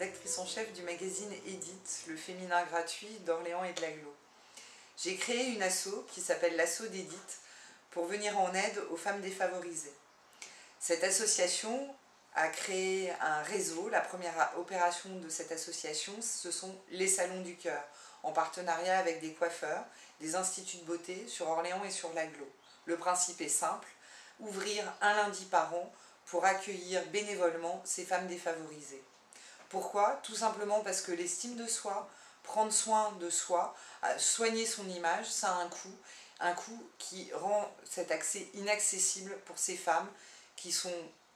rédactrice en chef du magazine Edith, le féminin gratuit d'Orléans et de l'Aglo. J'ai créé une asso qui s'appelle l'asso d'Edith pour venir en aide aux femmes défavorisées. Cette association a créé un réseau. La première opération de cette association, ce sont les salons du cœur, en partenariat avec des coiffeurs, des instituts de beauté sur Orléans et sur l'Aglo. Le principe est simple, ouvrir un lundi par an pour accueillir bénévolement ces femmes défavorisées. Pourquoi? Tout simplement parce que l'estime de soi, prendre soin de soi, soigner son image, ça a un coût qui rend cet accès inaccessible pour ces femmes qui sont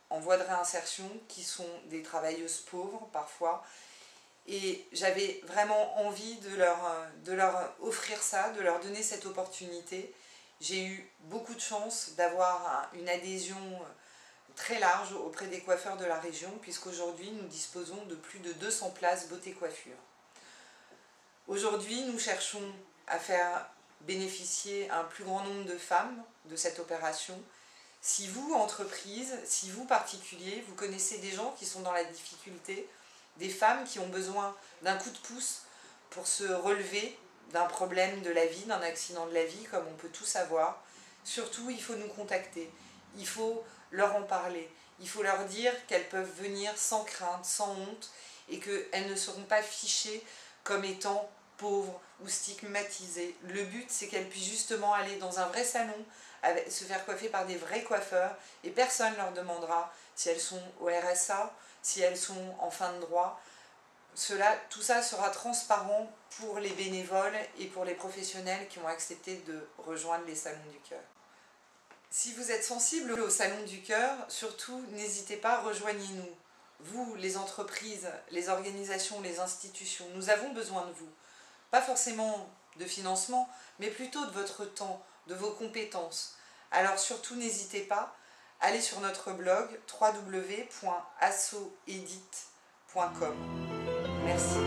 en voie de réinsertion, qui sont des travailleuses pauvres parfois. Et j'avais vraiment envie de leur offrir ça, de leur donner cette opportunité. J'ai eu beaucoup de chance d'avoir une adhésion très large auprès des coiffeurs de la région, puisqu'aujourd'hui nous disposons de plus de 200 places beauté coiffure. Aujourd'hui, nous cherchons à faire bénéficier un plus grand nombre de femmes de cette opération. Si vous, entreprise, si vous, particulier, vous connaissez des gens qui sont dans la difficulté, des femmes qui ont besoin d'un coup de pouce pour se relever d'un problème de la vie, d'un accident de la vie, comme on peut tous avoir, surtout, il faut nous contacter. Il faut leur en parler. Il faut leur dire qu'elles peuvent venir sans crainte, sans honte, et qu'elles ne seront pas fichées comme étant pauvres ou stigmatisées. Le but, c'est qu'elles puissent justement aller dans un vrai salon, se faire coiffer par des vrais coiffeurs, et personne ne leur demandera si elles sont au RSA, si elles sont en fin de droit. Tout ça sera transparent pour les bénévoles et pour les professionnels qui ont accepté de rejoindre les salons du cœur. Si vous êtes sensible au salon du cœur, surtout n'hésitez pas, rejoignez-nous. Vous, les entreprises, les organisations, les institutions, nous avons besoin de vous. Pas forcément de financement, mais plutôt de votre temps, de vos compétences. Alors surtout n'hésitez pas, allez sur notre blog www.assoedith.com. Merci.